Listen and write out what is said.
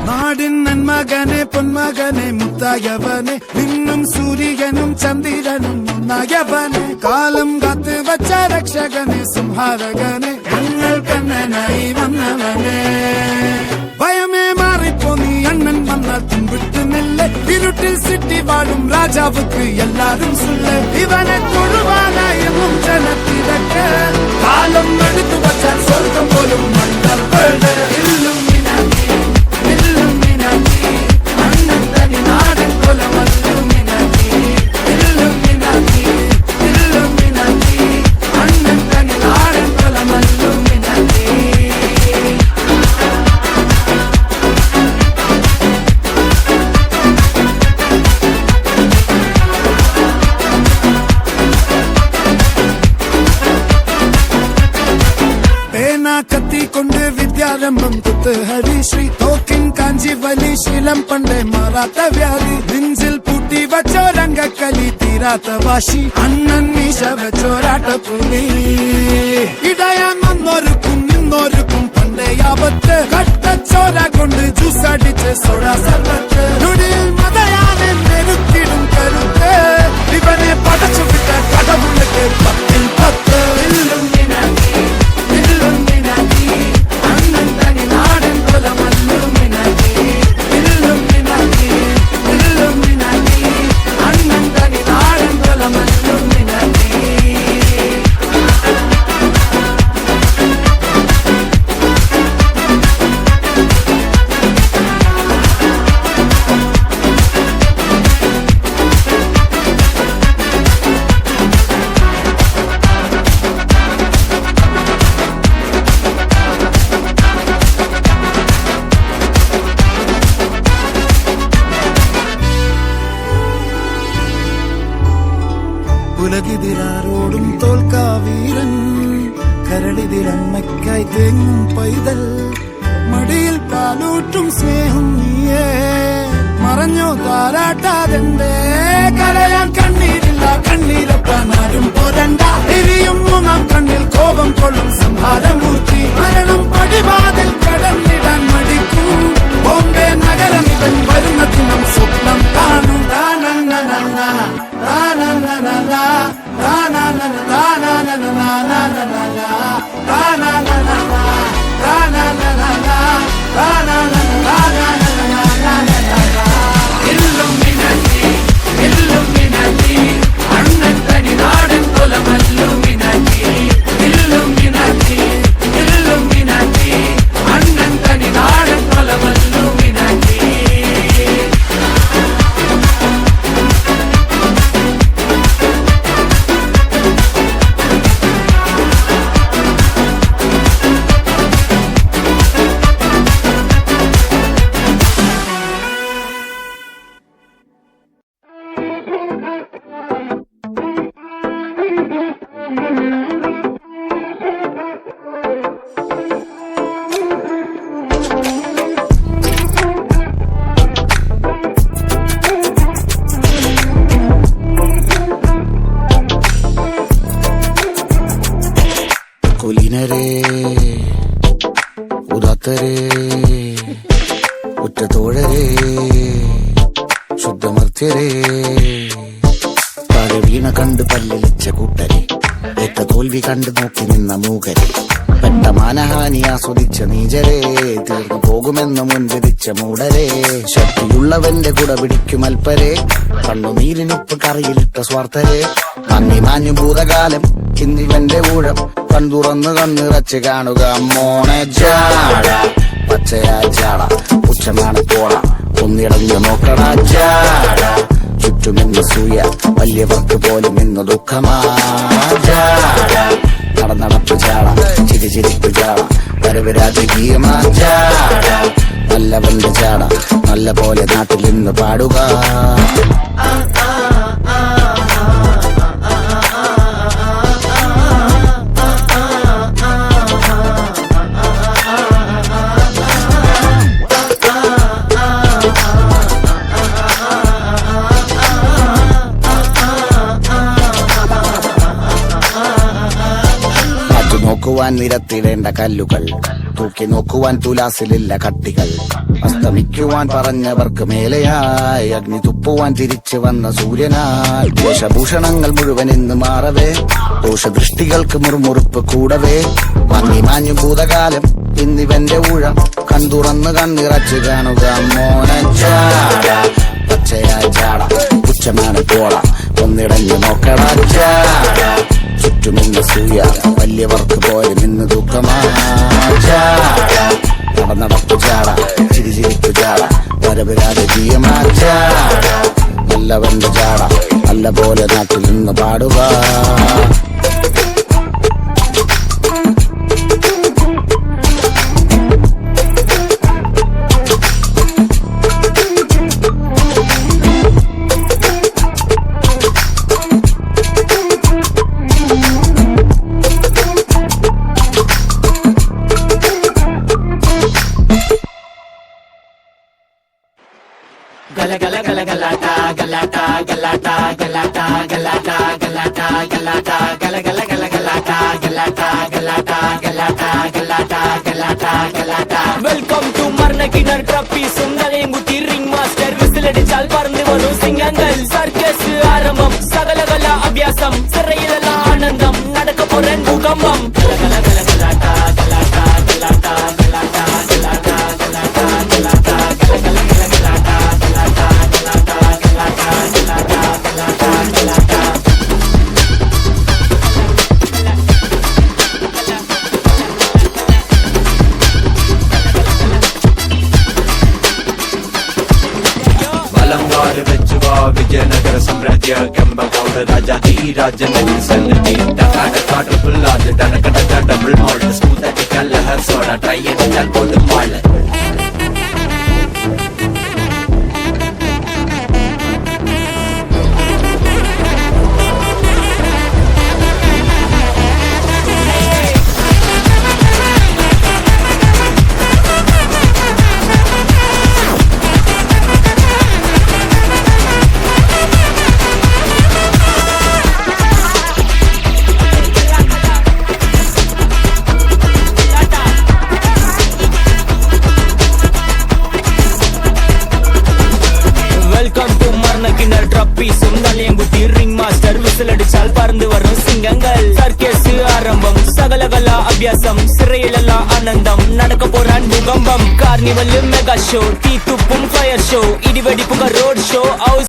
നാടിൻ നന്മകനെ പൊന്മകനെ മുത്തായവനെ നിന്നും സൂര്യനും ചന്ദ്രനും ഒന്നായവനെ കാലം കാത്ത് വച്ച രക്ഷകനെ സംഹാരകനെ ഞങ്ങൾ കണ്ണനായി വന്നവനെ ഭയമേ മാറിപ്പോ നീ അണ്ണൻ വന്നാൽ തുമ്പിട്ട് നെല്ല് ഇരുട്ടിൽ സിറ്റി വാഴും രാജാവുക്ക് എല്ലാരും സുല്ല് ഇവനെ തൊഴുവാനായി എന്നും ജനത്തിരക്ക് കാലം എടുത്തു വച്ചാൽ സ്വർഗം പോലും മണ്ണർ വീട് കത്തിക്കൊണ്ട് വിദ്യാരംഭം കുത്ത് ഹരിശ്രീ തോക്കിൻ കാഞ്ചി വലി ശീലം പണ്ടേ മാറാത്ത വ്യാധി നെഞ്ചിൽ പൂട്ടി വച്ചോരംഗക്കലി തീരാത്ത വാശി അണ്ണൻ മീശ വെച്ചോരാട്ടപ്പുലി ഇടയാൻ വന്നോർക്കും നിന്നോർക്കും പണ്ടേ ആപത്ത് കട്ടച്ചോര കൊണ്ട് ജ്യൂസ് അടിച്ച് സോഡ സർബത്ത് നുടിയിൽ മതയാനെ നെരുക്കിടും കരുത്ത് ഇവനെ പടച്ചു വിട്ട കടവുള്ളക്ക് 10 ഉലകിതിരാരോടും തോൽക്കാവീരൻ കരളിതിരമ്മയ്ക്കായി തേങ്ങും പൈതൽ മടിയിൽ പാലൂട്ടും സ്നേഹം നീയേ മറഞ്ഞോ താരാട്ടാതെന്തേ കരയാൻ കണ്ണീരില്ല കണ്ണീരൊപ്പാൻ ആരും പോരണ്ട എരിയും മൂന്നാം കണ്ണിൽ കോപം കൊള്ളും സംഹാരമൂർത്തി മരണം പടിവാതിൽ കടന്നിടാൻ മടിക്കും ബോംബെ നഗരം ഇവൻ വരുന്ന ദിനം സ്വപ്നം കാണും കുലീനരേ ഉദാത്തരേ ഉറ്റതോഴരേ ശുദ്ധമർത്യരേ താഴെ വീണ കണ്ട് പല്ലിളിച്ച കൂട്ടരെ ഏറ്റ തോൽവി കണ്ട് നോക്കി നിന്ന മൂകരെ പെട്ട മാനഹാനി ആസ്വദിച്ച നീചരെ തീർന്നു പോകുമെന്ന് മുൻവിധിച്ച മൂടരെ ശക്തിയുള്ളവന്റെ കുട പിടിക്കും അൽപ്പരെ കണ്ണുനീരിനൊപ്പ് കറിയിലിട്ട സ്വാർത്ഥരെ നന്ദി മാഞ്ഞു ഭൂതകാലം ഇന്നിവന്റെ ഊഴം കൺതുറന്ന് കണ്ണിറച്ച് കാണുക മോണെ ജാട പച്ചയാ ജാട പുച്ഛമാണ് പോള ഒന്നിടഞ്ഞു നോക്കണ ജാട ചുറ്റുമിന്ന് സൂയ വലിയവർക്ക് പോലും ഇന്ന് ദുഃഖമാ ജാട നടന്നടപ്പ് ജാട ചിരിച്ചിരിപ്പ് ജാട വരവ് രാജകീയമാ ജാട നല്ലവന്റെ ജാട നല്ല പോലെ നാട്ടിൽ നിന്ന് പാടുക നിരത്തുവാൻ നിരത്തിടേണ്ട കല്ലുകൾ, തൂക്കി നോക്കുവാൻ തുലാസിലില്ല കട്ടികൾ, അസ്തമിക്കുവാൻ പറഞ്ഞവർക്ക് മേലെയായി അഗ്നി തുപ്പുവാൻ തിരിച്ചു വന്ന സൂര്യനായി. വേഷഭൂഷണങ്ങൾ മുഴുവൻ ഇന്ന് മാറവേ, ദോഷദൃഷ്ടികൾക്ക് മുറുമുറുപ്പ് കൂടവേ, മങ്ങി മാഞ്ഞു ഭൂതകാലം ഇന്നിവന്റെ ഊഴം, കൺതുറന്ന് കണ്ണിറച്ചു കാണുക മോനച്ചാട. പച്ചയായ ചാട പുച്ഛമാണ് പോള, ഒന്നിടഞ്ഞു നോക്കടാ ചാട. ചുറ്റുമിന്ന് സൂയ വലിയവർക്ക് പോലെ നിന്ന് ദുഃഖമാ ചാട. നടന്നടപ്പു ചാട, ചിരി ചിരിക്കു ചാട, വരവ് രാജകീയമാ ചാട. നല്ലവന്റെ ചാട, നല്ല പോലെ നാട്ടിൽ നിന്ന് പാടുക. Gala gala gala galata galata galata galata galata galata galata gala gala gala galata galata galata galata galata galata galata. Welcome to Marnakinar Trophy Sundalayum Gutti Ring Master whistle അടിച്ചാൽ പറന്നു വരും സിംഗങ്ങൾ. സർക്കസ് ആരംഭം സകലകല അഭ്യാസം സിറയിലുള്ള ആനന്ദം നടക്കപ്പോരൻ ഭൂകമ്പം. ഗല ഗല ഗല galata galata galata galata galata galata galata gala gala gala galata. Vijayanagara സാമ്രാജ്യ കെമ്പകോട് രാജാധീരാജനഗരി സന്നിധി ടക്കാടക്കാ triple ആർജ് ടനക്കടക്ക double mould smooth അടിക്കാൻ ലഹർ soda try അടിച്ചാൽ പോലും മാള്. റിംഗ് മാസ്റ്റർ വിസിലടിച്ചാൽ പറന്നു വരും സിംഗങ്ങൾ. സർക്കസ് ആരംഭം സകലകല അഭ്യാസം സിറയിലല്ല ആനന്ദം നടക്കപ്പോരാൻ ഭൂകമ്പം. കാർണിവൽ മെഗാ ഷോ തീത്തുപ്പും ഫയർ ഷോ ഇടിവെടിപ്പുക റോഡ് ഷോ.